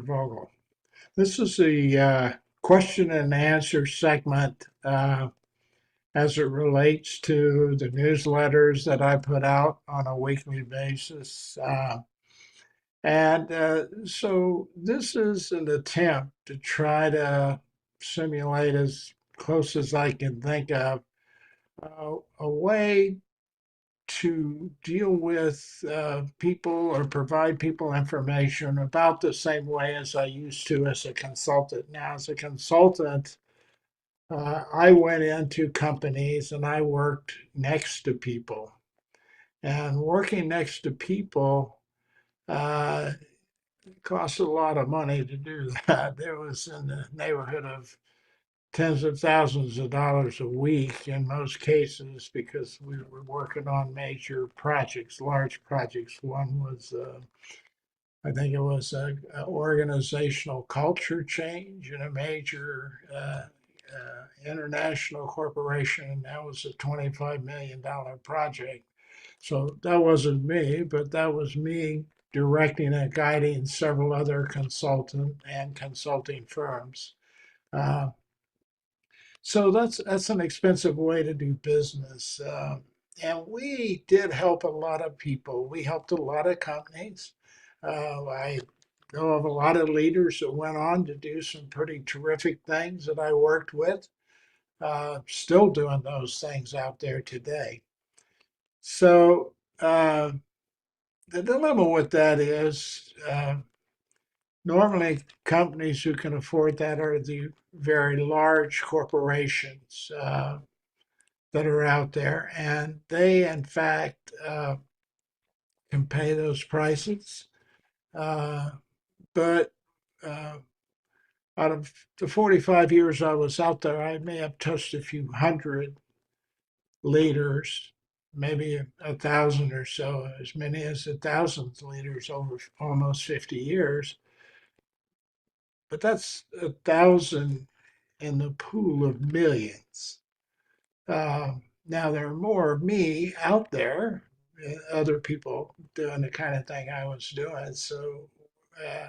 Vogle. This is the question and answer segment as it relates to the newsletters that I put out on a weekly basis. So this is an attempt to try to simulate as close as I can think of a way to deal with people or provide people information about the same way as I used to as a consultant. Now, as a consultant, I went into companies and I worked next to people. And working next to people uh, costs a lot of money to do that. It was in the neighborhood of tens of thousands of dollars a week in most cases because we were working on major projects, large projects. One was, I think it was a organizational culture change in a major international corporation. That was a $25 million project. So that wasn't me, but that was me directing and guiding several other consultant and consulting firms. Uh, so that's an expensive way to do business. And we did help a lot of people. We helped a lot of companies. I know of a lot of leaders that went on to do some pretty terrific things that I worked with, still doing those things out there today. So the dilemma with that is normally companies who can afford that are the very large corporations. That are out there, and they, in fact, can pay those prices. Uh, but uh, Out of the 45 years I was out there, I may have touched a few hundred leaders, maybe a thousand or so, as many as a thousand leaders over almost 50 years. But that's a thousand in the pool of millions. Now there are more of me out there, other people doing the kind of thing I was doing. So uh,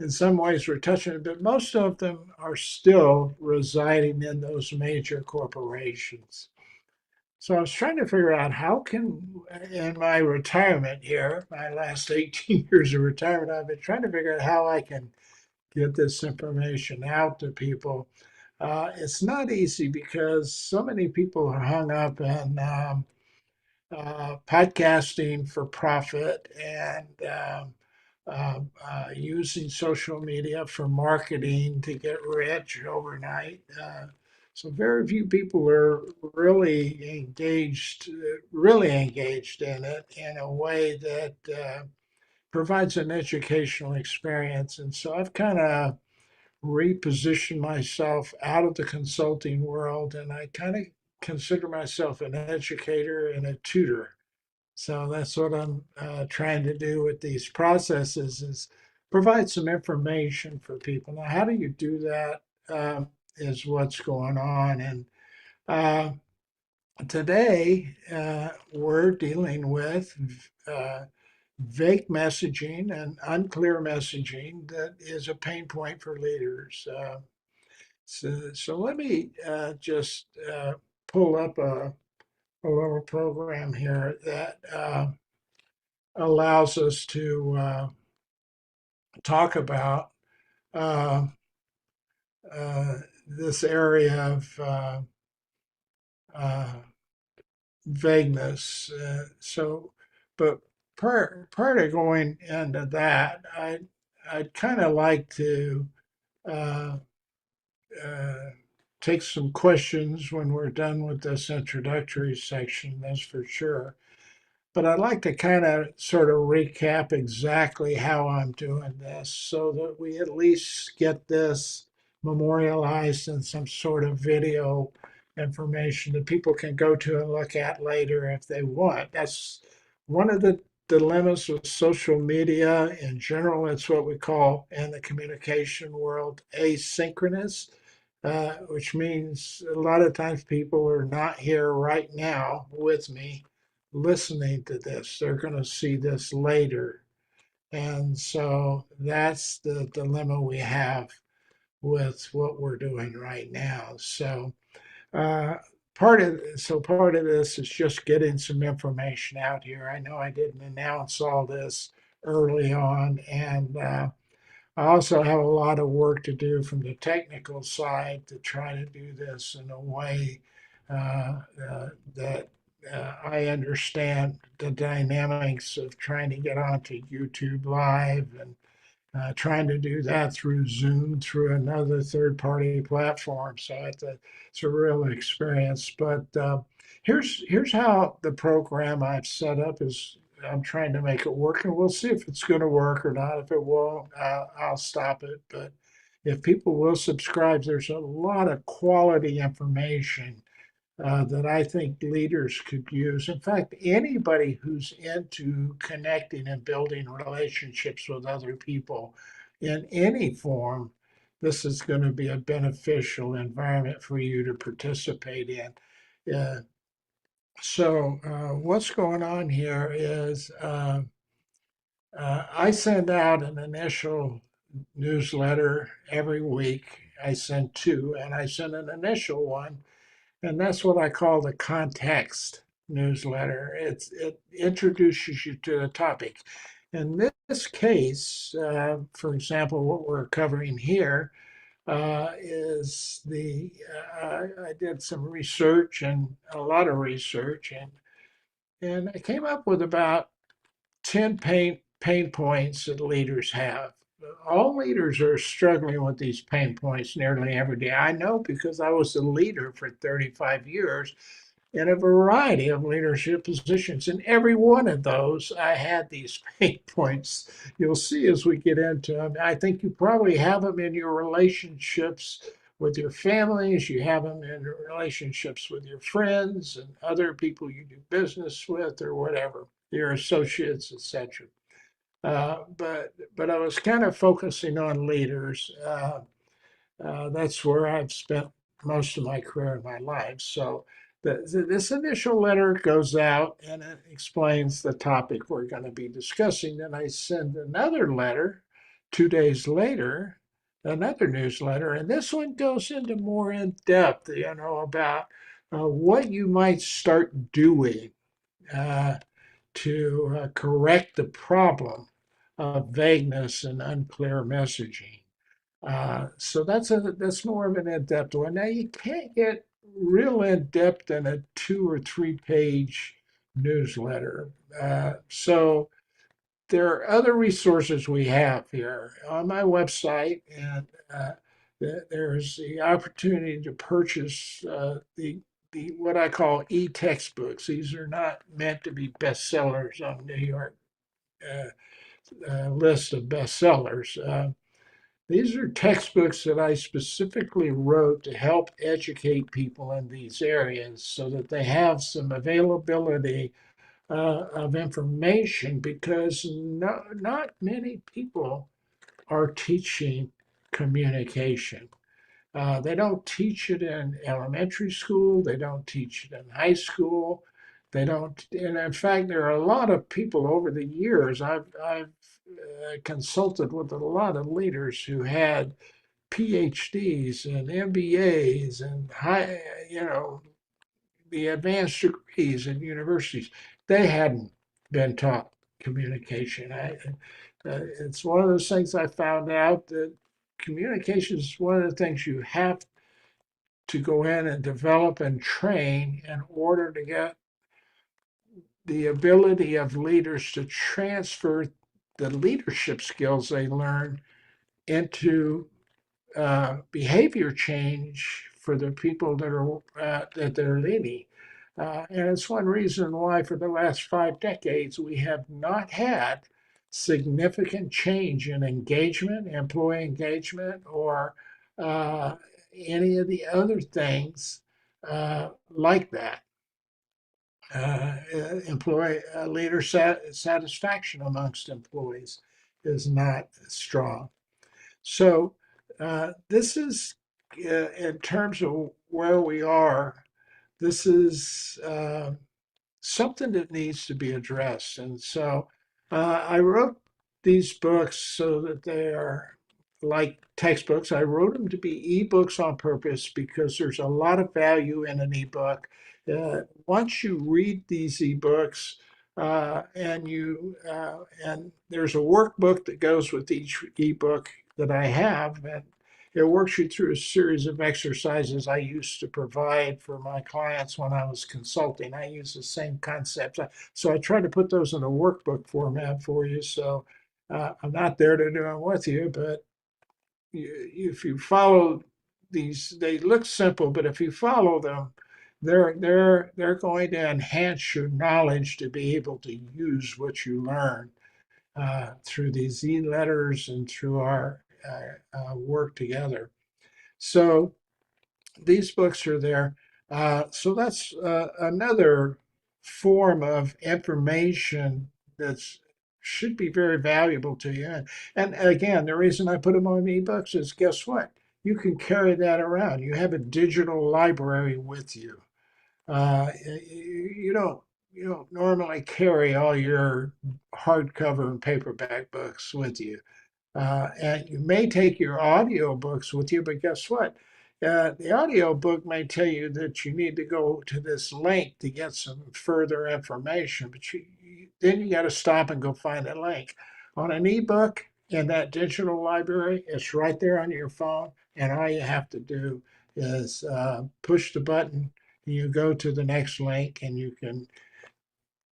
in some ways we're touching it, but most of them are still residing in those major corporations. So I was trying to figure out how can, in my retirement here, my last 18 years of retirement, I've been trying to figure out how I can get this information out to people. It's not easy because so many people are hung up in podcasting for profit and using social media for marketing to get rich overnight. So very few people are really engaged in it in a way that provides an educational experience. And so I've kind of repositioned myself out of the consulting world, and I kind of consider myself an educator and a tutor. So that's what I'm trying to do with these processes is provide some information for people. Now, how do you do that? Is what's going on. And uh, today we're dealing with uh, vague messaging and unclear messaging that is a pain point for leaders. So let me just pull up a little program here that allows us to talk about uh, this area of uh, vagueness. But prior to going into that, I'd kind of like to uh, uh, take some questions when we're done with this introductory section, that's for sure. But I'd like to kind of sort of recap exactly how I'm doing this so that we at least get this memorialized in some sort of video information that people can go to and look at later if they want. That's one of the dilemmas with social media in general. It's what we call in the communication world asynchronous, which means a lot of times people are not here right now with me listening to this. They're going to see this later. And so that's the dilemma we have with what we're doing right now. Uh, part of this is just getting some information out here. I know I didn't announce all this early on, and I also have a lot of work to do from the technical side to try to do this in a way that I understand the dynamics of trying to get onto YouTube Live and trying to do that through Zoom, through another third-party platform. So it's a real experience. But here's how the program I've set up is. I'm trying to make it work, and we'll see if it's going to work or not. If it won't, I'll stop it. But if people will subscribe, there's a lot of quality information that I think leaders could use. In fact, anybody who's into connecting and building relationships with other people in any form, this is going to be a beneficial environment for you to participate in. What's going on here is I send out an initial newsletter every week. I send two, and I send an initial one, and that's what I call the context newsletter. It introduces you to the topic. In this case, for example, what we're covering here is I did some research and a lot of research, and I came up with about 10 pain points that leaders have. All leaders are struggling with these pain points nearly every day. I know because I was a leader for 35 years in a variety of leadership positions. In every one of those, I had these pain points. You'll see as we get into them. I think you probably have them in your relationships with your families, you have them in relationships with your friends and other people you do business with or whatever, your associates, etc. But I was kind of focusing on leaders. That's where I've spent most of my career in my life. So this initial letter goes out and it explains the topic we're going to be discussing. Then I send another letter 2 days later, another newsletter, and this one goes into more in depth, about what you might start doing uh, to correct the problem of vagueness and unclear messaging. So that's more of an in-depth one. Now you can't get real in-depth in a 2 or 3 page newsletter. So there are other resources we have here on my website, and there's the opportunity to purchase the what I call e-textbooks. These are not meant to be bestsellers on New York list of bestsellers. These are textbooks that I specifically wrote to help educate people in these areas so that they have some availability of information because not many people are teaching communication. They don't teach it in elementary school. They don't teach it in high school. They don't, and in fact, there are a lot of people over the years. I've consulted with a lot of leaders who had PhDs and MBAs and the advanced degrees in universities. They hadn't been taught communication. It's one of those things I found out that communication is one of the things you have to go in and develop and train in order to get the ability of leaders to transfer the leadership skills they learn into behavior change for the people that they're leading. And it's one reason why, for the last 5 decades, we have not had significant change in engagement, employee engagement, or uh, any of the other things like that. Employee leader satisfaction amongst employees is not strong. So this is, in terms of where we are, this is something that needs to be addressed. And so I wrote these books so that they are like textbooks. I wrote them to be ebooks on purpose because there's a lot of value in an ebook. Once you read these ebooks, and there's a workbook that goes with each ebook that I have, and it works you through a series of exercises I used to provide for my clients when I was consulting. I use the same concepts. So I try to put those in a workbook format for you. So I'm not there to do them with you, but if you follow these, they look simple, but if you follow them, they're going to enhance your knowledge to be able to use what you learn through these e-letters and through our work together. So these books are there. So that's another form of information that should be very valuable to you. And again, the reason I put them on ebooks is guess what? You can carry that around. You have a digital library with you. You don't normally carry all your hardcover and paperback books with you. And you may take your audio books with you, but guess what? The audio book may tell you that you need to go to this link to get some further information, but then you got to stop and go find a link. On an ebook in that digital library, it's right there on your phone, and all you have to do is push the button, and you go to the next link, and you can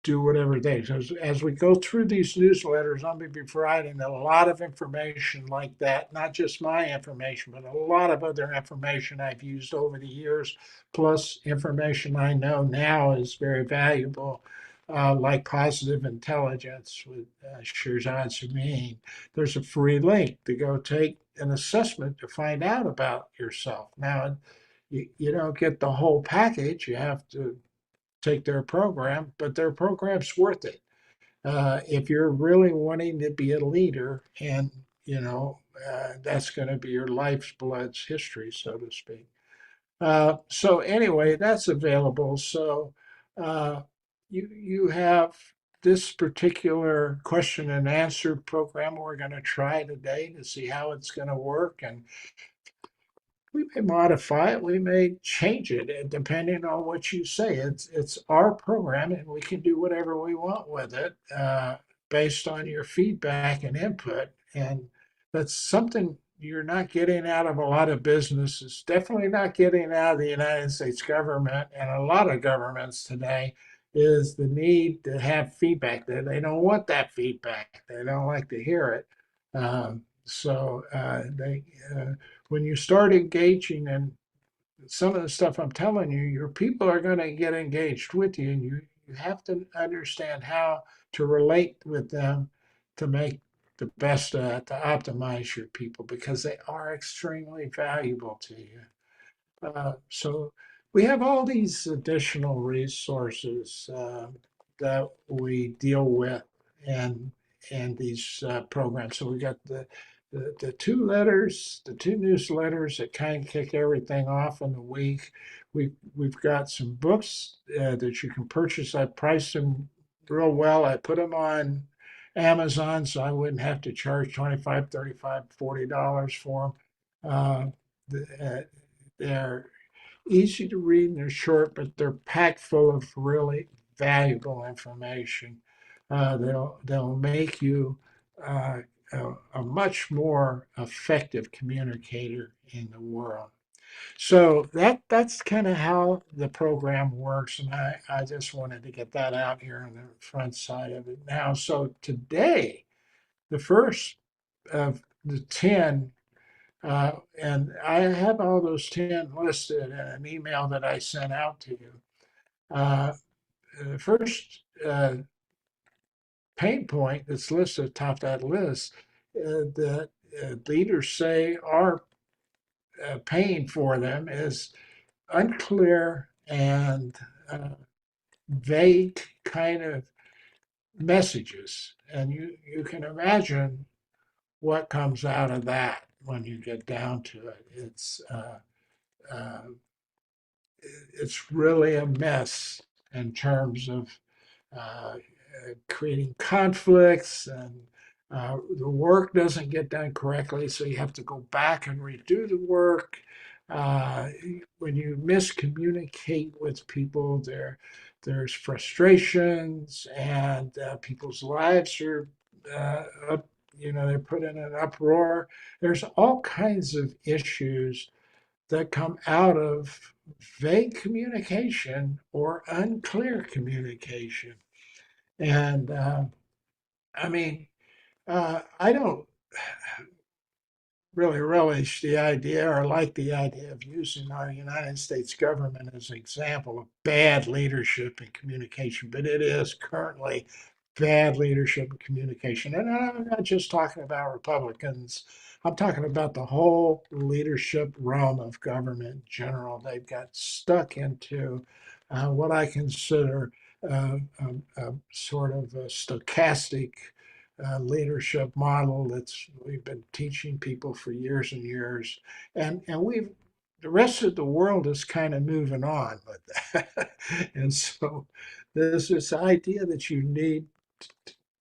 do whatever they. So as we go through these newsletters, I'm going to be providing a lot of information like that, not just my information, but a lot of other information I've used over the years, plus information I know now is very valuable, like positive intelligence with Shirzad Samin. There's a free link to go take an assessment to find out about yourself. Now, you don't get the whole package. You have to take their program, but their program's worth it. If you're really wanting to be a leader, and that's going to be your life's blood's history, so to speak. So anyway, that's available. So you have this particular question and answer program we're going to try today to see how it's going to work, and we may modify it, we may change it, depending on what you say. It's our program, and we can do whatever we want with it based on your feedback and input. And that's something you're not getting out of a lot of businesses. Definitely not getting out of the United States government and a lot of governments today. Is the need to have feedback. They don't want that feedback. They don't like to hear it. They when you start engaging in some of the stuff I'm telling you, your people are going to get engaged with you, and you have to understand how to relate with them to make the best to optimize your people because they are extremely valuable to you. So we have all these additional resources that we deal with and these programs. So we got the two newsletters that kind of kick everything off in the week. We've got some books that you can purchase. I priced them real well. I put them on Amazon so I wouldn't have to charge 25, 35, $40 for them. They're easy to read and they're short, but they're packed full of really valuable information. They'll make you a much more effective communicator in the world. So that's kind of how the program works, and I just wanted to get that out here on the front side of it now. So today, the first of the 10 and I have all those 10 listed in an email that I sent out to you. The first pain point that's listed atop that list that leaders say are paying for them is unclear and vague kind of messages. And you can imagine what comes out of that when you get down to it. Uh, it's really a mess in terms of creating conflicts and The work doesn't get done correctly, so you have to go back and redo the work. Uh, when you miscommunicate with people, there's frustrations, and people's lives are up, they're put in an uproar. There's all kinds of issues that come out of vague communication or unclear communication. And I mean, I don't really relish the idea or like the idea of using our United States government as an example of bad leadership and communication, but it is currently bad leadership and communication. And I'm not just talking about Republicans. I'm talking about the whole leadership realm of government in general. They've got stuck into what I consider a sort of a stochastic leadership model that's we've been teaching people for years and years, and we've the rest of the world is kind of moving on with that, and so there's this idea that you need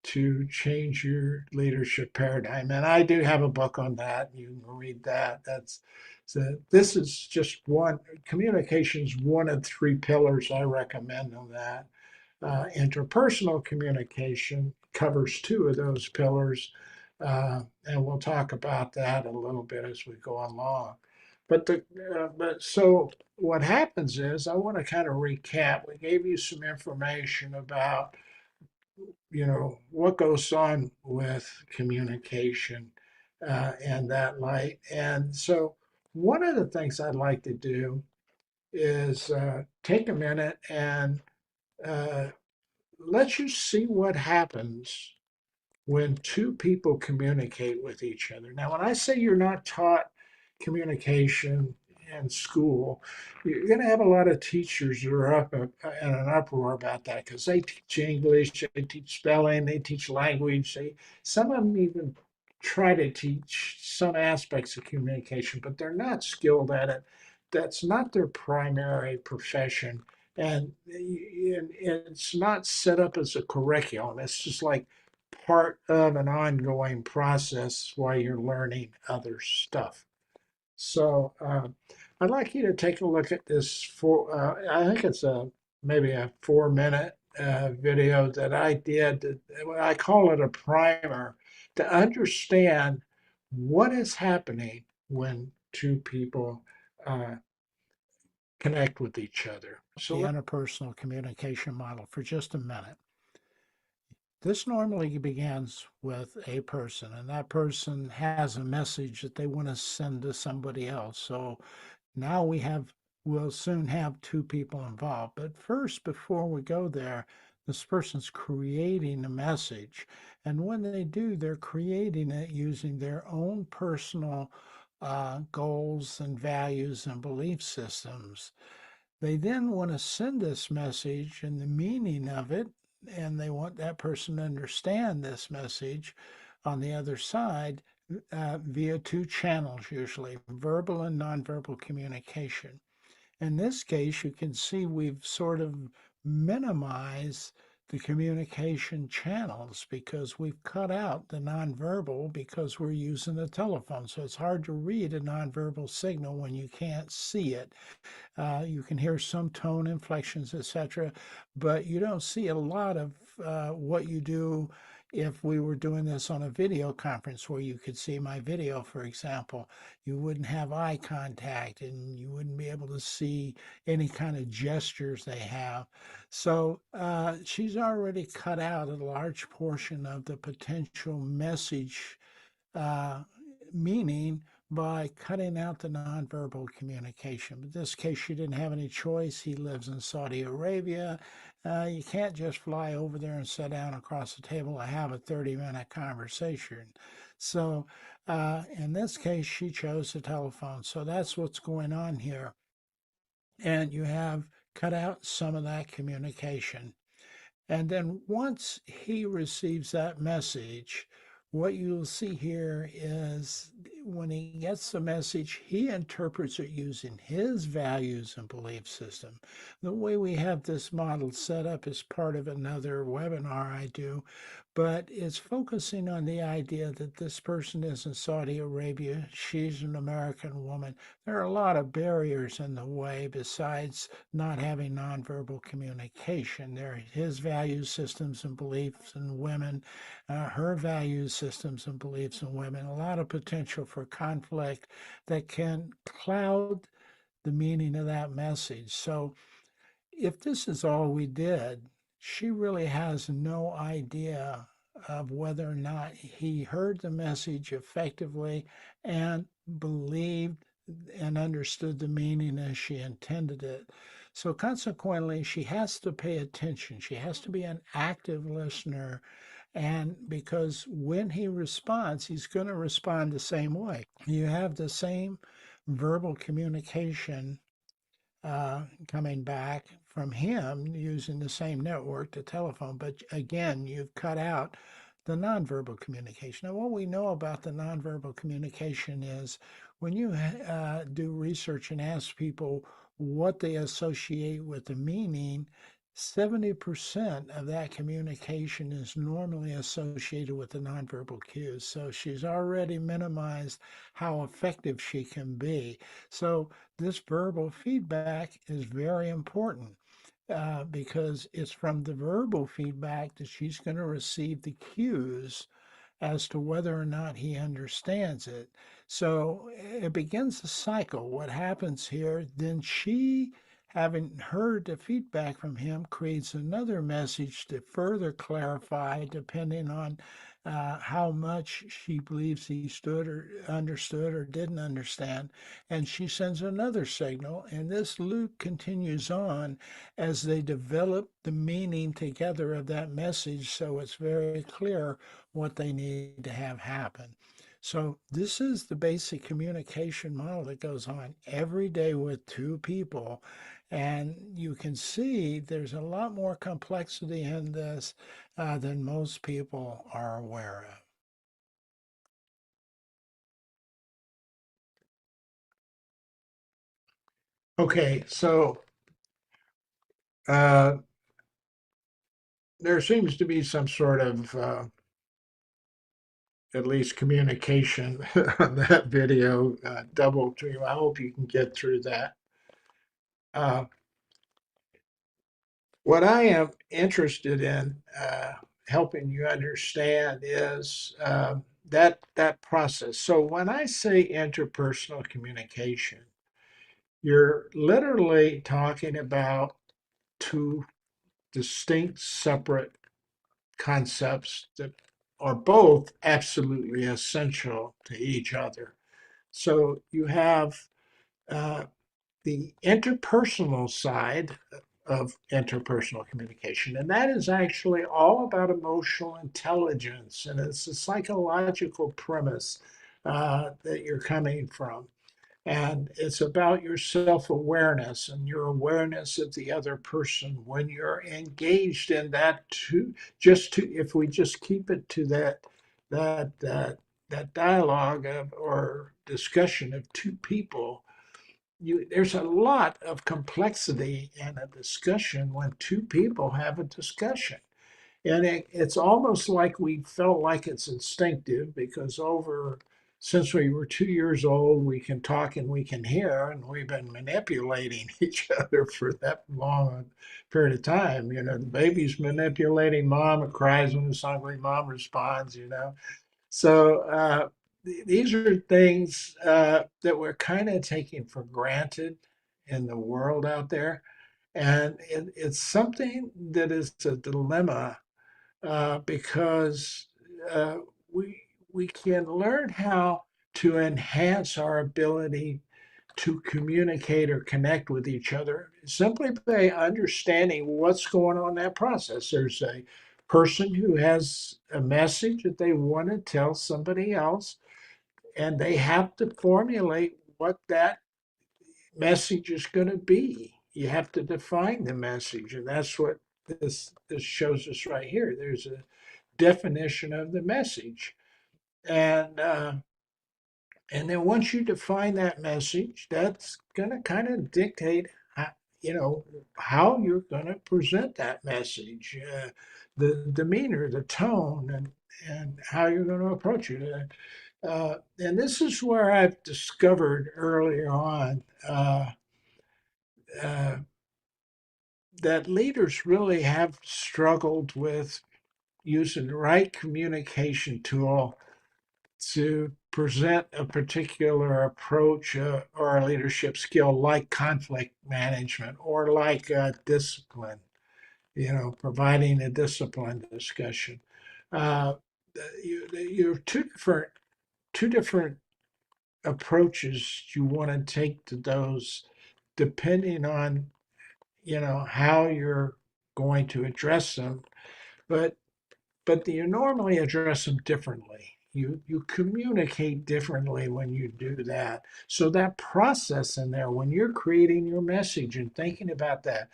to change your leadership paradigm, and I do have a book on that. You can read that. That's so this is just one communication is one of three pillars I recommend on that. Interpersonal communication covers two of those pillars, and we'll talk about that a little bit as we go along. But so what happens is I want to kind of recap. We gave you some information about what goes on with communication and that light. And so one of the things I'd like to do is take a minute and uh, let you see what happens when two people communicate with each other. Now, when I say you're not taught communication in school, you're going to have a lot of teachers who are up in an uproar about that because they teach English, they teach spelling, they teach language. Some of them even try to teach some aspects of communication, but they're not skilled at it. That's not their primary profession. And it's not set up as a curriculum. It's just like part of an ongoing process while you're learning other stuff. So I'd like you to take a look at this I think it's maybe a 4 minute video that I did. I call it a primer to understand what is happening when two people uh, connect with each other. So the interpersonal communication model for just a minute. This normally begins with a person, and that person has a message that they want to send to somebody else. So now we'll soon have two people involved. But first, before we go there, this person's creating a message. And when they do, they're creating it using their own personal goals and values and belief systems. They then want to send this message and the meaning of it, and they want that person to understand this message on the other side via two channels, usually verbal and nonverbal communication. In this case, you can see we've sort of minimized the communication channels because we've cut out the nonverbal because we're using the telephone. So it's hard to read a nonverbal signal when you can't see it. You can hear some tone inflections, etc., but you don't see a lot of what you do if we were doing this on a video conference where you could see my video, for example. You wouldn't have eye contact and you wouldn't be able to see any kind of gestures they have. So she's already cut out a large portion of the potential message uh, meaning by cutting out the nonverbal communication. In this case, she didn't have any choice. He lives in Saudi Arabia. You can't just fly over there and sit down across the table and have a 30-minute conversation. So, in this case, she chose the telephone. So that's what's going on here. And you have cut out some of that communication. And then once he receives that message, what you'll see here is when he gets the message, he interprets it using his values and belief system. The way we have this model set up is part of another webinar I do, but it's focusing on the idea that this person is in Saudi Arabia. She's an American woman. There are a lot of barriers in the way besides not having nonverbal communication. There are his value systems and beliefs in women, her value systems and beliefs in women, a lot of potential for conflict that can cloud the meaning of that message. So if this is all we did, she really has no idea of whether or not he heard the message effectively and believed and understood the meaning as she intended it. So, consequently, she has to pay attention. She has to be an active listener. And because when he responds, he's going to respond the same way. You have the same verbal communication coming back from him using the same network, the telephone. But again, you've cut out the nonverbal communication. Now, what we know about the nonverbal communication is when you do research and ask people what they associate with the meaning, 70% of that communication is normally associated with the nonverbal cues. So she's already minimized how effective she can be. So this verbal feedback is very important because it's from the verbal feedback that she's going to receive the cues as to whether or not he understands it. So it begins a cycle. What happens here, then she, having heard the feedback from him, creates another message to further clarify, depending on how much she believes he stood or understood or didn't understand. And she sends another signal, and this loop continues on as they develop the meaning together of that message so it's very clear what they need to have happen. So, this is the basic communication model that goes on every day with two people. And you can see there's a lot more complexity in this than most people are aware of. Okay, so uh, there seems to be some sort of at least communication on that video double stream. I hope you can get through that. Uh, what I am interested in helping you understand is that process. So when I say interpersonal communication, you're literally talking about two distinct, separate concepts that are both absolutely essential to each other. So you have uh, the interpersonal side of interpersonal communication, and that is actually all about emotional intelligence, and it's a psychological premise that you're coming from. And it's about your self awareness and your awareness of the other person when you're engaged in that. If we just keep it to that dialogue or discussion of two people, there's a lot of complexity in a discussion when two people have a discussion. And it's almost like we felt like it's instinctive because since we were 2 years old, we can talk and we can hear, and we've been manipulating each other for that long period of time. The baby's manipulating mom, it cries when it's hungry, mom responds. So these are things that we're kind of taking for granted in the world out there. And it's something that is a dilemma because uh, we we can learn how to enhance our ability to communicate or connect with each other simply by understanding what's going on in that process. There's a person who has a message that they want to tell somebody else, and they have to formulate what that message is going to be. You have to define the message, and that's what this shows us right here. There's a definition of the message. And then once you define that message, that's going to kind of dictate how you're going to present that message, the demeanor, the tone, and how you're going to approach it. And this is where I've discovered earlier on uh, that leaders really have struggled with using the right communication tool to present a particular approach or a leadership skill like conflict management or like discipline, providing a discipline discussion. Uh, you're two different approaches you want to take to those depending on, how you're going to address them. But you normally address them differently. You communicate differently when you do that. So that process in there, when you're creating your message and thinking about that,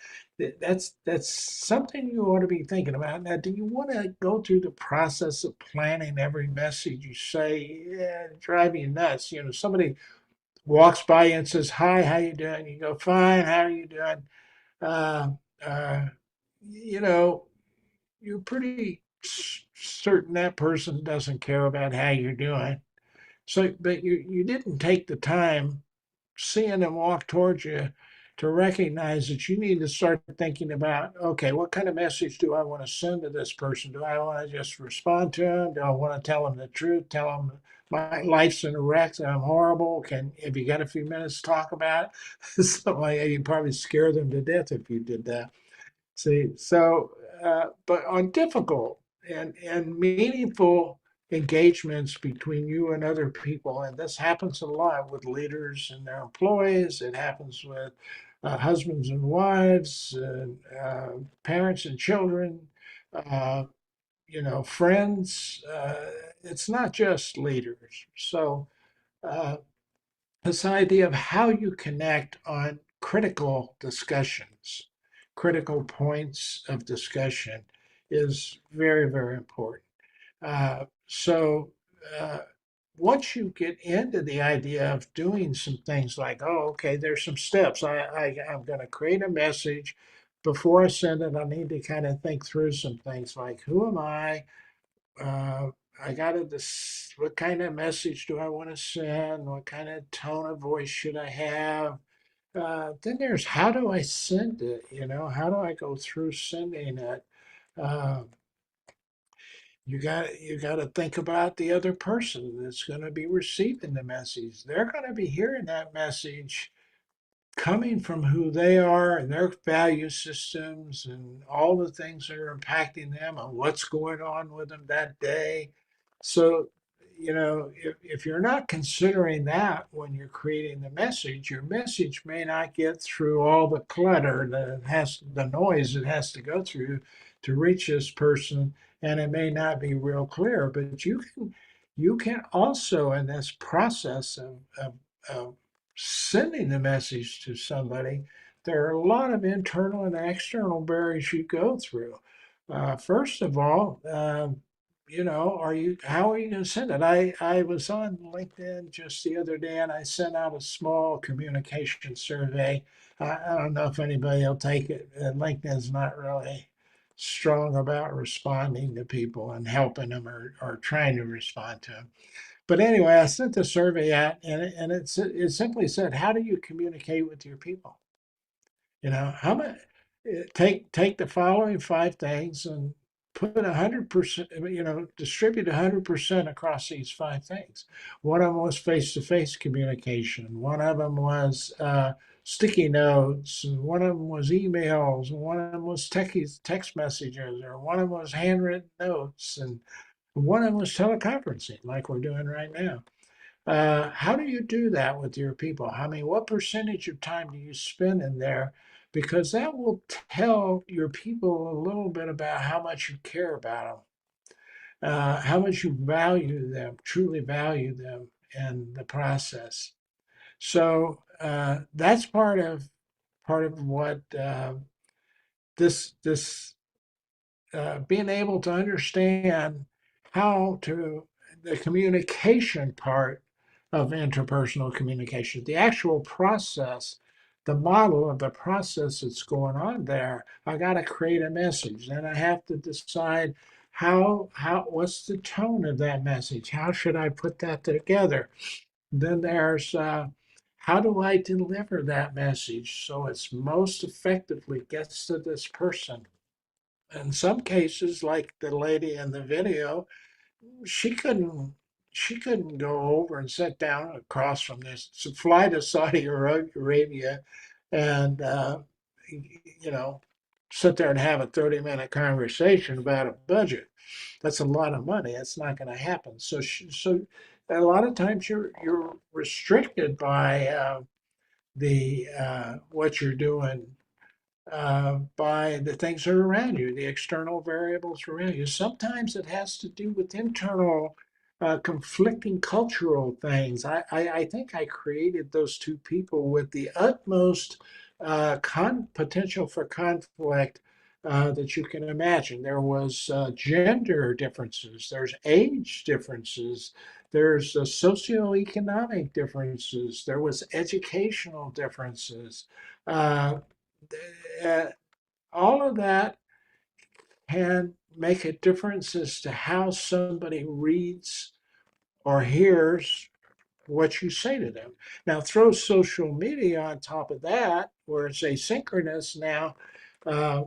that's something you ought to be thinking about. Now, do you want to go through the process of planning every message you say? Yeah, drive you nuts. Somebody walks by you and says, "Hi, how you doing?" You go, "Fine, how are you doing?" Uh, uh, you know, you're pretty certain that person doesn't care about how you're doing. So, but you didn't take the time seeing them walk towards you to recognize that you need to start thinking about, okay, what kind of message do I want to send to this person? Do I want to just respond to them? Do I want to tell them the truth? Tell them my life's in a wreck, that I'm horrible. If you got a few minutes to talk about it? Something like that. You'd probably scare them to death if you did that. See, so, but on difficult and meaningful engagements between you and other people, and this happens a lot with leaders and their employees. It happens with husbands and wives, parents and children, uh, friends. It's not just leaders. So, uh, this idea of how you connect on critical discussions, critical points of discussion is very, very important. So, uh, once you get into the idea of doing some things like, oh, okay, there's some steps. I'm going to create a message. Before I send it, I need to kind of think through some things like, who am I? uh, I got to this. What kind of message do I want to send? What kind of tone of voice should I have? Then there's how do I send it? How do I go through sending it? Uh, you got to think about the other person that's going to be receiving the message. They're going to be hearing that message coming from who they are and their value systems and all the things that are impacting them and what's going on with them that day. So, if you're not considering that when you're creating the message, your message may not get through all the clutter the noise it has to go through to reach this person, and it may not be real clear. But you can also in this process of sending the message to somebody, there are a lot of internal and external barriers you go through. First of all, how are you going to send it? I was on LinkedIn just the other day and I sent out a small communication survey. I don't know if anybody will take it. LinkedIn's not really strong about responding to people and helping them or trying to respond to them. But anyway, I sent the survey out, and it simply said, "How do you communicate with your people?" How much? Take the following five things and put 100%. Distribute 100% across these five things. One of them was face-to-face communication. One of them was sticky notes, and one of them was emails, and one of them was text messages, or one of them was handwritten notes, and one of them was teleconferencing, like we're doing right now. How do you do that with your people? I mean, what percentage of time do you spend in there? Because that will tell your people a little bit about how much you care about them, how much you value them, truly value them in the process. So that's part of what this being able to understand how to the communication part of interpersonal communication, the actual process the model of the process that's going on there. I got to create a message. Then I have to decide what's the tone of that message? How should I put that together? Then there's how do I deliver that message so it's most effectively gets to this person? In some cases, like the lady in the video, she couldn't she couldn't go over and sit down across from this to fly to Saudi Arabia and you know sit there and have a 30-minute conversation about a budget. That's a lot of money. That's not going to happen. So a lot of times you're restricted by the what you're doing by the things that are around you, the external variables around you. Sometimes it has to do with internal conflicting cultural things. I think I created those two people with the utmost potential for conflict that you can imagine. There was gender differences, there's age differences, there's socioeconomic differences, there was educational differences. Uh, uh, all of that can make a difference as to how somebody reads or hears what you say to them. Now, throw social media on top of that, where it's asynchronous now. Uh,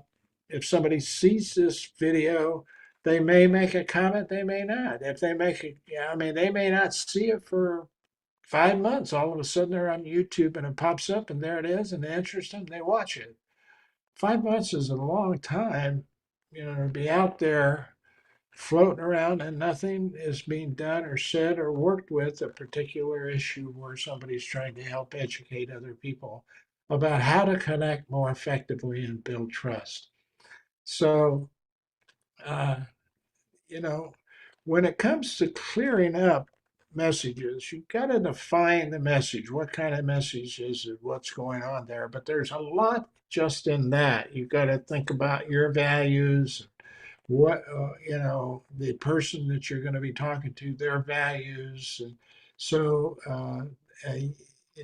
if somebody sees this video, they may make a comment, they may not. If they make it, yeah, I mean, they may not see it for 5 months. All of a sudden, they're on YouTube and it pops up, and there it is, and they interest them, they watch it. 5 months is a long time, to be out there floating around and nothing is being done or said or worked with a particular issue where somebody's trying to help educate other people about how to connect more effectively and build trust. So, uh, you know, when it comes to clearing up messages, you've got to define the message. What kind of message is it? What's going on there? But there's a lot just in that. You've got to think about your values, what the person that you're going to be talking to, their values. And so uh,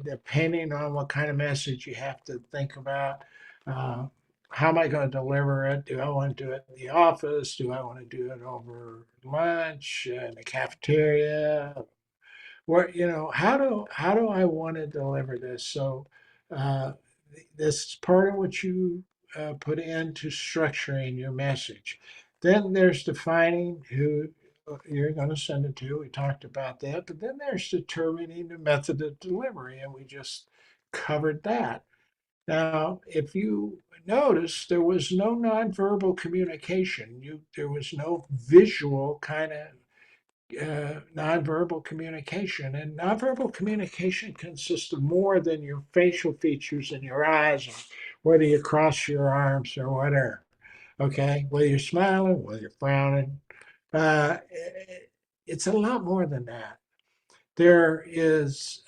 depending on what kind of message you have to think about, uh, how am I going to deliver it? Do I want to do it in the office? Do I want to do it over lunch in the cafeteria? How do I want to deliver this? So uh, this is part of what you put into structuring your message. Then there's defining who you're going to send it to. We talked about that. But then there's determining the method of delivery, and we just covered that. Now, if you notice, there was no nonverbal communication. There was no visual kind of nonverbal communication. And nonverbal communication consists of more than your facial features and your eyes, and whether you cross your arms or whatever. Okay, whether you're smiling, whether you're frowning, uh, it's a lot more than that. There is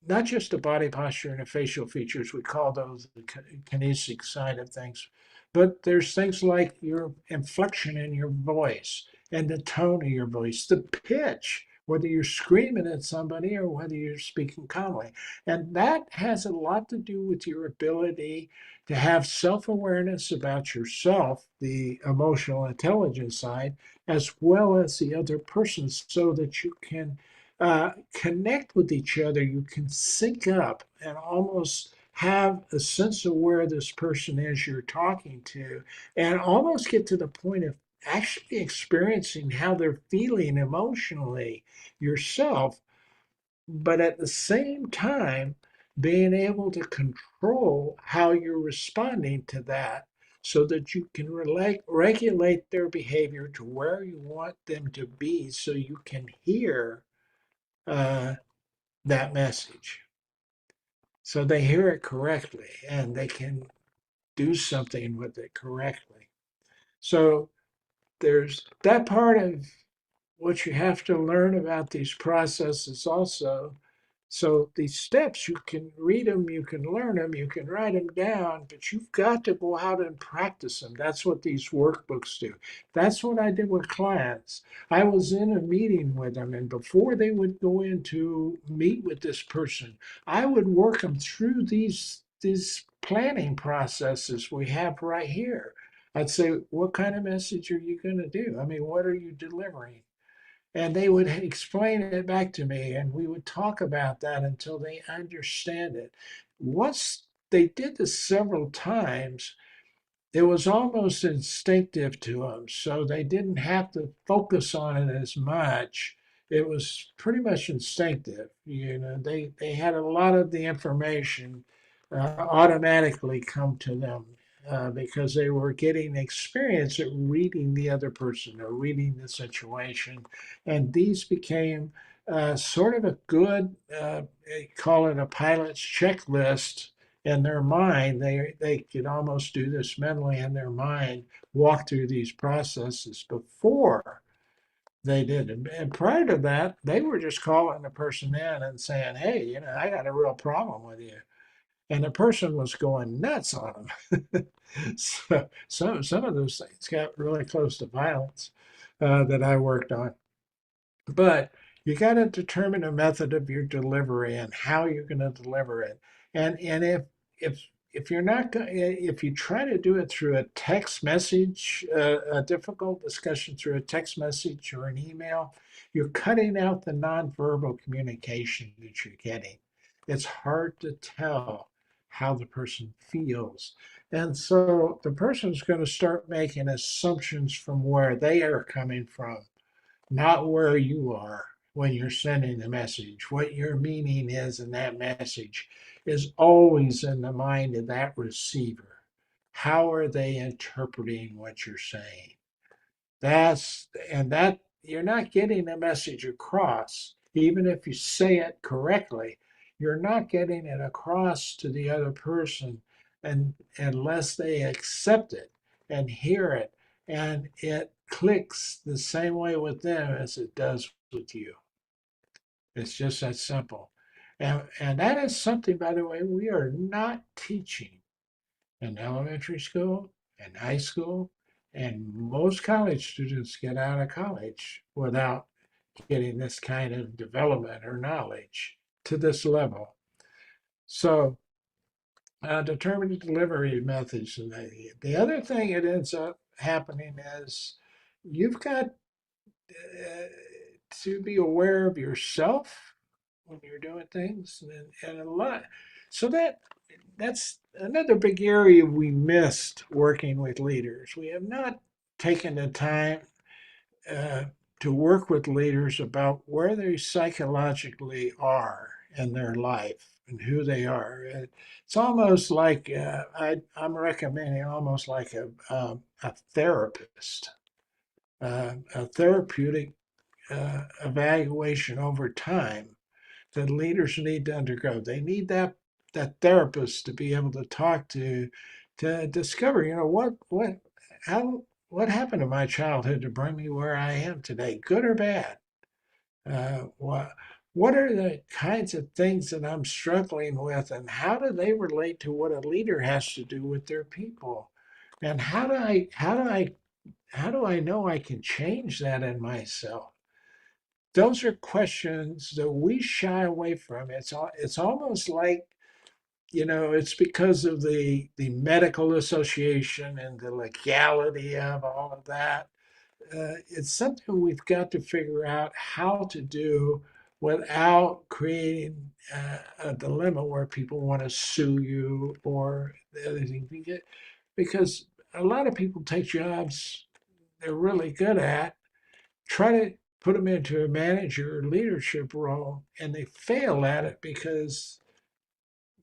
not just a body posture and a facial features, we call those the kinesic side of things, but there's things like your inflection in your voice and the tone of your voice, the pitch, whether you're screaming at somebody or whether you're speaking calmly. And that has a lot to do with your ability to have self awareness about yourself, the emotional intelligence side, as well as the other person, so that you can connect with each other. You can sync up and almost have a sense of where this person is you're talking to, and almost get to the point of actually experiencing how they're feeling emotionally yourself, but at the same time, being able to control how you're responding to that so that you can regulate their behavior to where you want them to be so you can hear uh, that message. So they hear it correctly and they can do something with it correctly. So there's that part of what you have to learn about these processes also. So these steps, you can read them, you can learn them, you can write them down, but you've got to go out and practice them. That's what these workbooks do. That's what I did with clients. I was in a meeting with them, and before they would go in to meet with this person, I would work them through these these planning processes we have right here. I'd say, what kind of message are you going to do? I mean, what are you delivering? And they would explain it back to me, and we would talk about that until they understand it. Once they did this several times, it was almost instinctive to them, so they didn't have to focus on it as much. It was pretty much instinctive. They had a lot of the information automatically come to them because they were getting experience at reading the other person or reading the situation, and these became sort of a good, they call it a pilot's checklist in their mind. They could almost do this mentally in their mind, walk through these processes before they did. And prior to that, they were just calling the person in and saying, "Hey, I got a real problem with you," and the person was going nuts on them. So some of those things got really close to violence that I worked on. But you got to determine a method of your delivery and how you're going to deliver it. And if if you're not if you try to do it through a text message, a difficult discussion through a text message or an email, you're cutting out the nonverbal communication that you're getting. It's hard to tell how the person feels. And so the person's going to start making assumptions from where they are coming from, not where you are when you're sending the message. What your meaning is in that message is always in the mind of that receiver. How are they interpreting what you're saying? That you're not getting the message across, even if you say it correctly. You're not getting it across to the other person, and unless they accept it and hear it, and it clicks the same way with them as it does with you. It's just that simple. And that is something, by the way, we are not teaching in elementary school and high school, and most college students get out of college without getting this kind of development or knowledge to this level. So, determining delivery methods. And the other thing that ends up happening is you've got to be aware of yourself when you're doing things, and a lot. So that's another big area we missed working with leaders. We have not taken the time uh, to work with leaders about where they psychologically are in their life and who they are. It's almost like I'm recommending almost like a therapist, a therapeutic evaluation over time that leaders need to undergo. They need that therapist to be able to talk to discover, what happened in my childhood to bring me where I am today, good or bad. What are the kinds of things that I'm struggling with, and how do they relate to what a leader has to do with their people? And how do I know I can change that in myself? Those are questions that we shy away from. It's almost like, it's because of the medical association and the legality of all of that. It's something we've got to figure out how to do without creating a dilemma where people want to sue you or the other thing. Because a lot of people take jobs they're really good at, try to put them into a manager or leadership role, and they fail at it because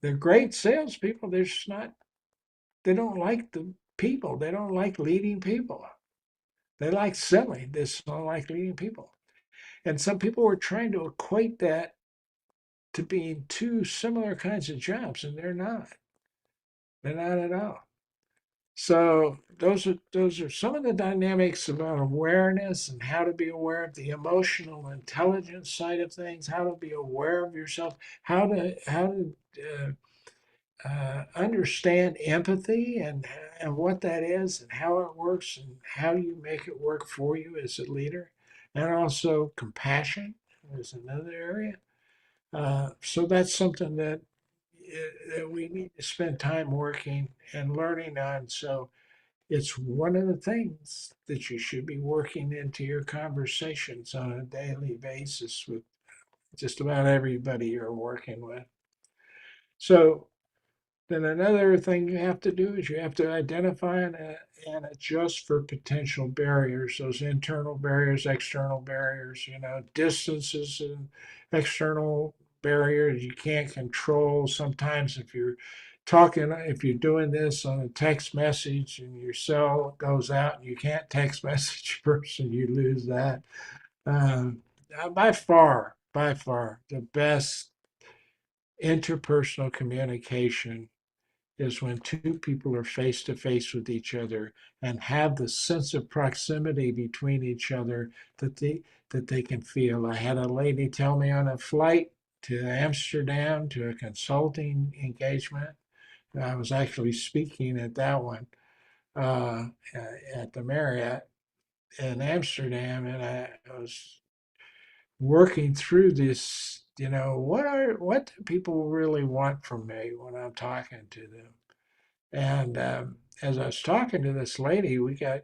they're great salespeople. They're just not, they don't like the people. They don't like leading people. They like selling. They just don't like leading people. And some people are trying to equate that to being two similar kinds of jobs, and they're not. They're not at all. So those are some of the dynamics about awareness and how to be aware of the emotional intelligence side of things, how to be aware of yourself, how to understand empathy and what that is and how it works and how you make it work for you as a leader, and also compassion is another area. So that's something that that we need to spend time working and learning on. So it's one of the things that you should be working into your conversations on a daily basis with just about everybody you're working with. So then another thing you have to do is you have to identify and adjust for potential barriers, those internal barriers, external barriers, distances and external barriers you can't control. Sometimes if you're doing this on a text message and your cell goes out and you can't text message a person, you lose that. Um, by far, the best interpersonal communication is when two people are face to face with each other and have the sense of proximity between each other that they can feel. I had a lady tell me on a flight to Amsterdam to a consulting engagement. I was actually speaking at that one uh, at the Marriott in Amsterdam, and I was working through this. What do people really want from me when I'm talking to them? And as I was talking to this lady, we got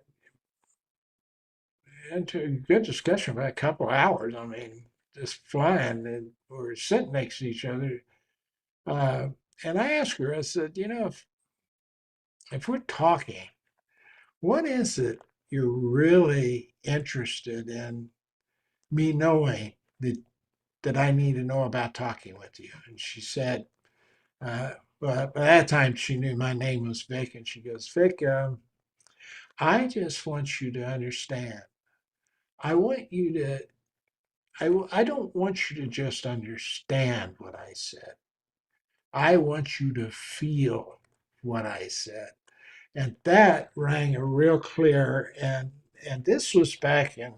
into a good discussion for a couple of hours. I mean, just flying, and we were sitting next to each other. Uh, and I asked her, I said, if we're talking, what is it you're really interested in me knowing that I need to know about talking with you? And she said, well, by that time she knew my name was Vic, and she goes, Vic, I just want you to understand. I want you to, I don't want you to just understand what I said. I want you to feel what I said. And that rang a real clear. And this was back in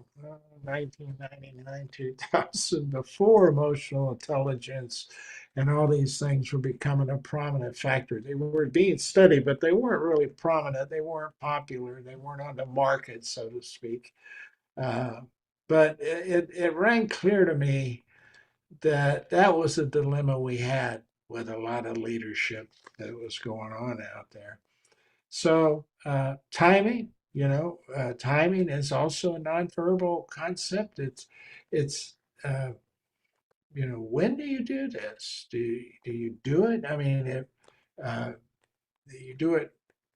1999, 2000, before emotional intelligence and all these things were becoming a prominent factor. They were being studied, but they weren't really prominent. They weren't popular. They weren't on the market, so to speak. Uh, but it rang clear to me that that was a dilemma we had with a lot of leadership that was going on out there. So timing is also a nonverbal concept. It's uh, when do you do this? Do you do it? I mean, if uh, you do it,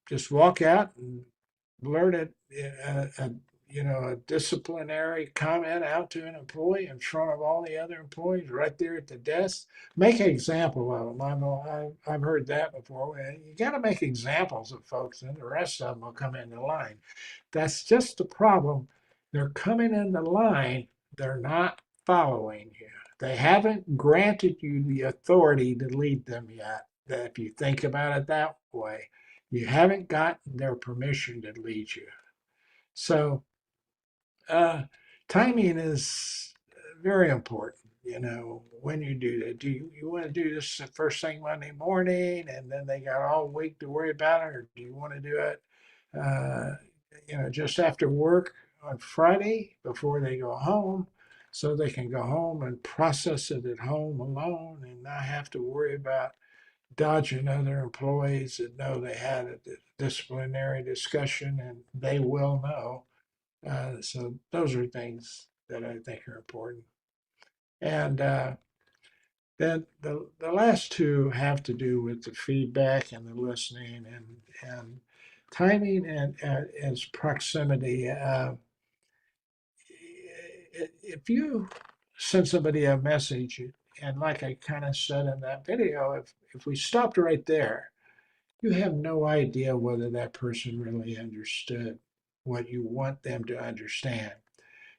just walk out and blurt a disciplinary comment out to an employee in front of all the other employees right there at the desk. Make an example of them. I know I've heard that before. You got to make examples of folks, and the rest of them will come into line. That's just the problem. They're coming into line. They're not following you. They haven't granted you the authority to lead them yet. If you think about it that way, you haven't gotten their permission to lead you. So uh, timing is very important. When you do that, do you want to do this the first thing Monday morning, and then they got all week to worry about it, or do you want to do it, uh, just after work on Friday before they go home, so they can go home and process it at home alone and not have to worry about dodging other employees that know they had a disciplinary discussion and they will know. So those are things that I think are important. And then the last two have to do with the feedback and the listening and timing and as proximity. If you send somebody a message, and like I kind of said in that video, if we stopped right there, you have no idea whether that person really understood what you want them to understand.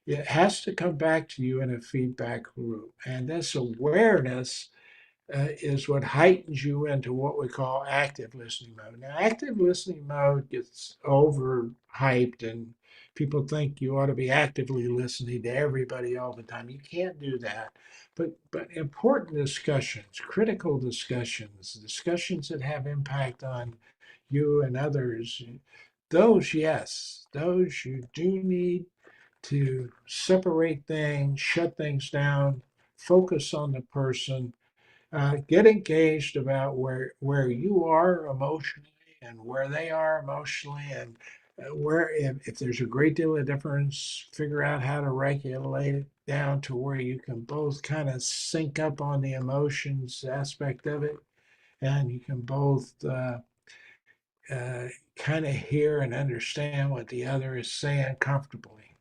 It has to come back to you in a feedback loop. And this awareness is what heightens you into what we call active listening mode. Now, active listening mode gets overhyped, and people think you ought to be actively listening to everybody all the time. You can't do that. But important discussions, critical discussions, discussions that have impact on you and others, those, yes, those you do need to separate things, shut things down, focus on the person, Get engaged about where you are emotionally and where they are emotionally, and where if there's a great deal of difference, figure out how to regulate it down to where you can both kind of sync up on the emotions aspect of it, and you can both uh, kind of hear and understand what the other is saying comfortably.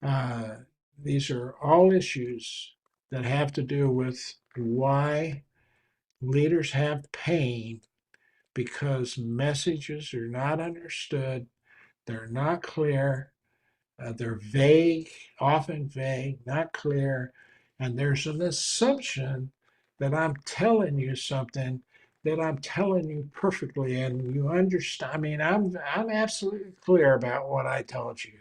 Uh, these are all issues that have to do with why leaders have pain, because messages are not understood, they're not clear, they're vague, often vague, not clear, and there's an assumption that I'm telling you something that I'm telling you perfectly and you understand. I mean, I'm absolutely clear about what I told you.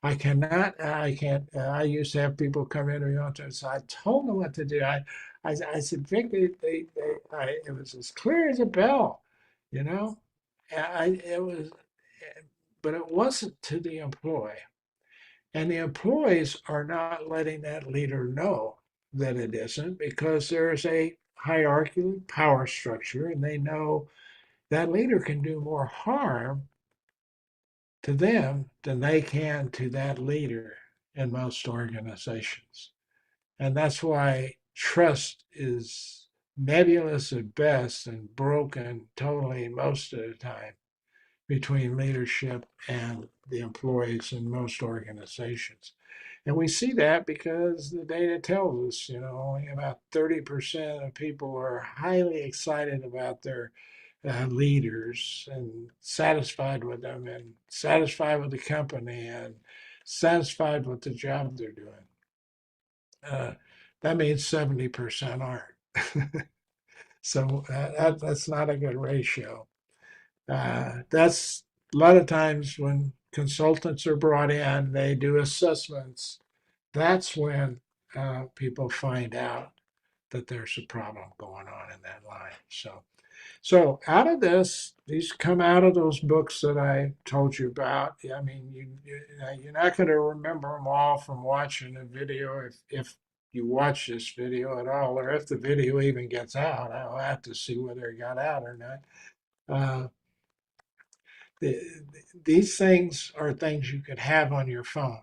I cannot, I can't, I used to have people come in and on, so I told them what to do. I said, Vic, it was as clear as a bell, you know? It was, but it wasn't to the employee. And the employees are not letting that leader know that it isn't, because there's a hierarchical power structure and they know that leader can do more harm to them than they can to that leader in most organizations. And that's why trust is nebulous at best and broken totally most of the time between leadership and the employees in most organizations. And we see that because the data tells us, only about 30% of people are highly excited about their leaders and satisfied with them and satisfied with the company and satisfied with the job they're doing. Uh, that means 70% aren't. So that's not a good ratio. That's a lot of times when consultants are brought in, they do assessments. That's when people find out that there's a problem going on in that line. So out of this, these come out of those books that I told you about. I mean, you're not going to remember them all from watching a video if you watch this video at all, or if the video even gets out. I'll have to see whether it got out or not. Uh, the, these things are things you could have on your phone.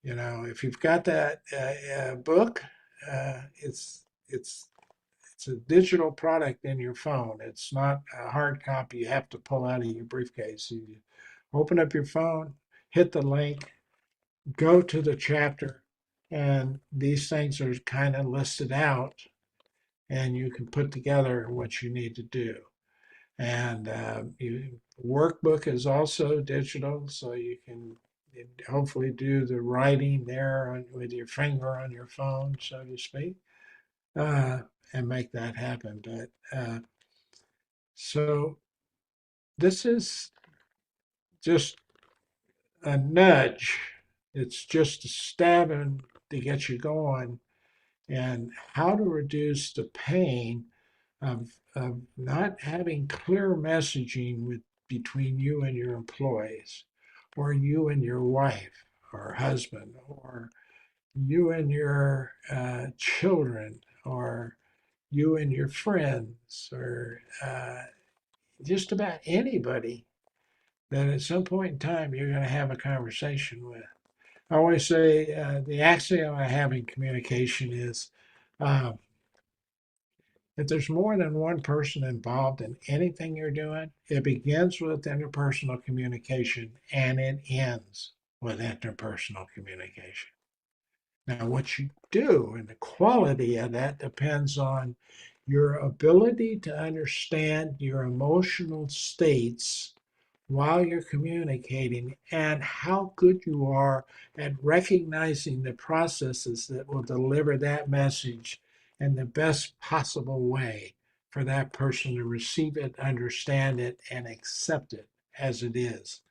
If you've got that book, it's it's a digital product in your phone. It's not a hard copy you have to pull out of your briefcase. You open up your phone, hit the link, go to the chapter, and these things are kind of listed out, and you can put together what you need to do. And workbook is also digital, so you can hopefully do the writing there with your finger on your phone, so to speak, uh, and make that happen. But so this is just a nudge. It's just a stabbing to get you going, and how to reduce the pain of not having clear messaging between you and your employees, or you and your wife or husband, or you and your children, or you and your friends, or just about anybody that at some point in time you're going to have a conversation with. I always say the axiom I have in communication is uh, if there's more than one person involved in anything you're doing, it begins with interpersonal communication and it ends with interpersonal communication. Now, what you do and the quality of that depends on your ability to understand your emotional states while you're communicating, and how good you are at recognizing the processes that will deliver that message in the best possible way for that person to receive it, understand it, and accept it as it is.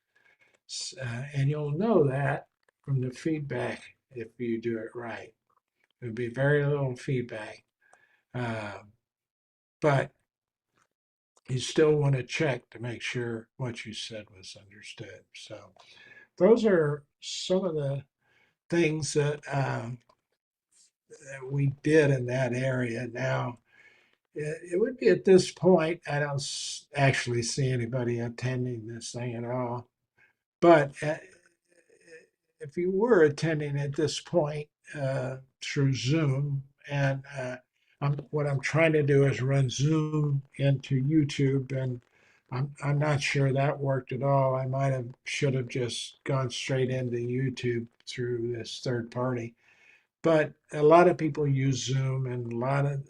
And you'll know that from the feedback if you do it right. There'll be very little feedback, uh, but you still want to check to make sure what you said was understood. So those are some of the things that we did in that area. Now, it would be at this point, I don't actually see anybody attending this thing at all. But if you were attending at this point through Zoom, and what I'm trying to do is run Zoom into YouTube, and I'm not sure that worked at all. I might have should have just gone straight into YouTube through this third party. But a lot of people use Zoom, and a lot of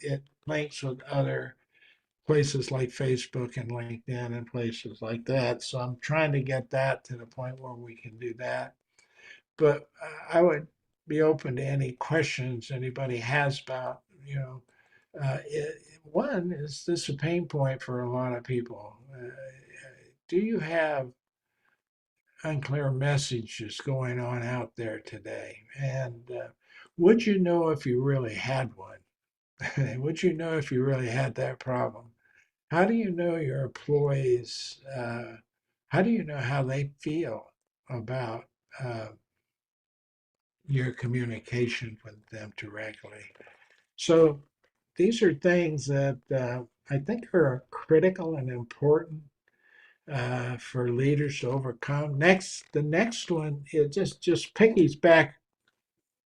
it links with other places like Facebook and LinkedIn and places like that. So I'm trying to get that to the point where we can do that. But I would be open to any questions anybody has about, one, is this a pain point for a lot of people? Do you have unclear messages going on out there today? And would you know if you really had one? Would you know if you really had that problem? How do you know your employees? How do you know how they feel about your communication with them directly? So these are things that I think are critical and important for leaders to overcome. The next one, it just piggies back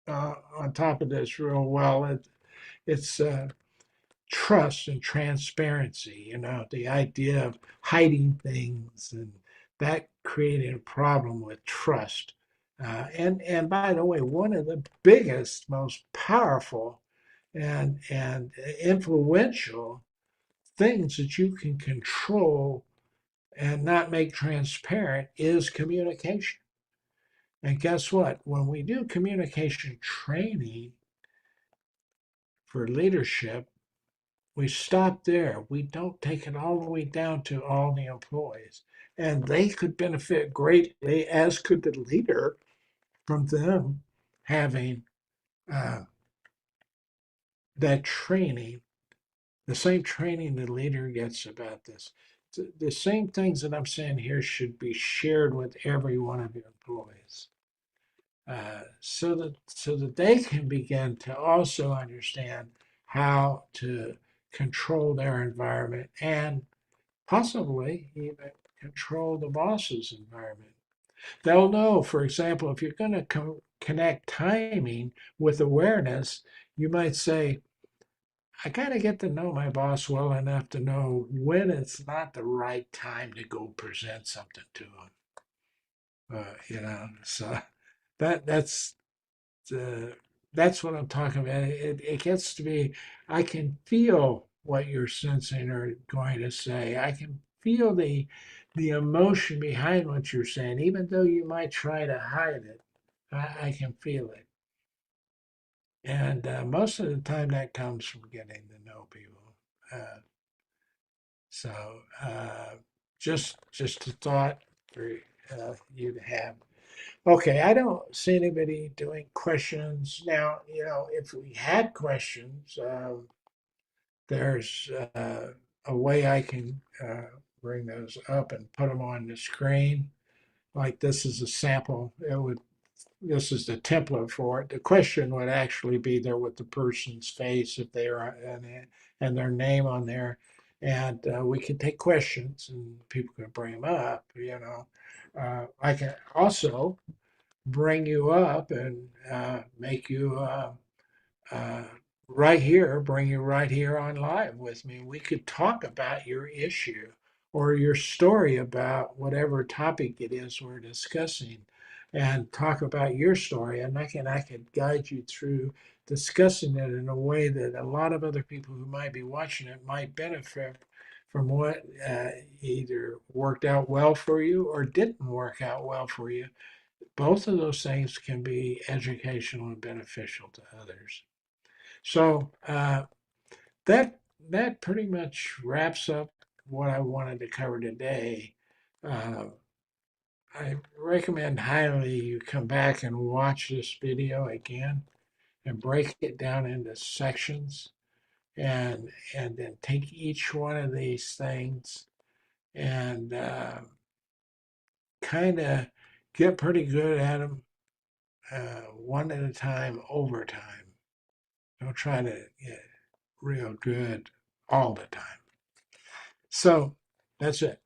on top of this real well. It's trust and transparency, the idea of hiding things and that created a problem with trust. And by the way, one of the biggest, most powerful and influential things that you can control and not make transparent is communication. And guess what? When we do communication training for leadership, we stop there. We don't take it all the way down to all the employees. And they could benefit greatly, as could the leader, from them having uh, that training, the same training the leader gets about this. The same things that I'm saying here should be shared with every one of your employees. So that they can begin to also understand how to control their environment and possibly even control the boss's environment. They'll know, for example, if you're going to connect timing with awareness, you might say, I got to get to know my boss well enough to know when it's not the right time to go present something to him. So that that's uh, that's what I'm talking about. It gets to be, I can feel what you're sensing or going to say. I can feel the emotion behind what you're saying, even though you might try to hide it. I can feel it. And most of the time that comes from getting to know people. Uh, so just a thought for you to have. Okay, I don't see anybody doing questions now. If we had questions, there's a way I can bring those up and put them on the screen. Like this is a sample. This is the template for it. The question would actually be there with the person's face if they are and their name on there, and we can take questions and people can bring them up. I can also bring you up and make you uh, right here, bring you right here on live with me. We could talk about your issue or your story about whatever topic it is we're discussing and talk about your story. And I could guide you through discussing it in a way that a lot of other people who might be watching it might benefit from what either worked out well for you or didn't work out well for you. Both of those things can be educational and beneficial to others. So that pretty much wraps up what I wanted to cover today. Uh, I recommend highly you come back and watch this video again and break it down into sections and then take each one of these things and kind of get pretty good at them one at a time over time. Don't try to get real good all the time. So that's it.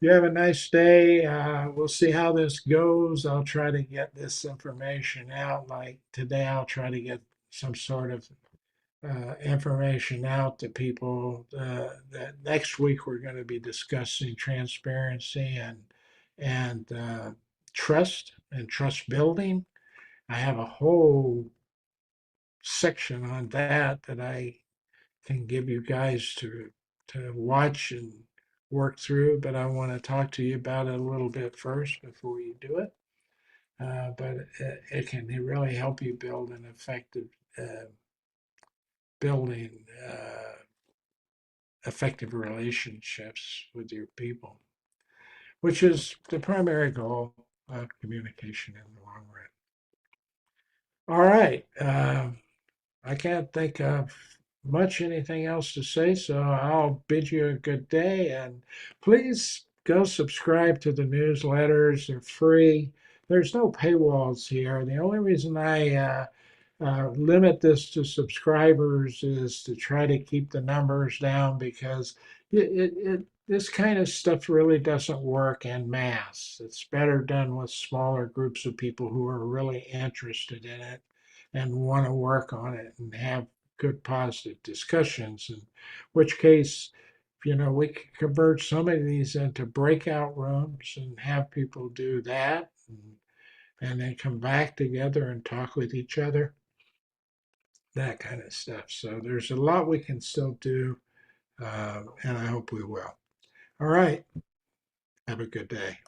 You have a nice day. We'll see how this goes. I'll try to get this information out. Like today, I'll try to get some sort of information out to people. That next week we're going to be discussing transparency and trust and trust building. I have a whole section on that that I can give you guys to watch and work through, but I want to talk to you about it a little bit first before you do it. But it can really help you build an effective building effective relationships with your people, which is the primary goal of communication in the long run. All right. I can't think of much anything else to say, so I'll bid you a good day. And please go subscribe to the newsletters. They're free. There's no paywalls here. The only reason I limit this to subscribers is to try to keep the numbers down because this kind of stuff really doesn't work en masse. It's better done with smaller groups of people who are really interested in it and want to work on it and have good positive discussions. In which case, we can convert some of these into breakout rooms and have people do that and then come back together and talk with each other, that kind of stuff. So there's a lot we can still do, and I hope we will. All right. Have a good day.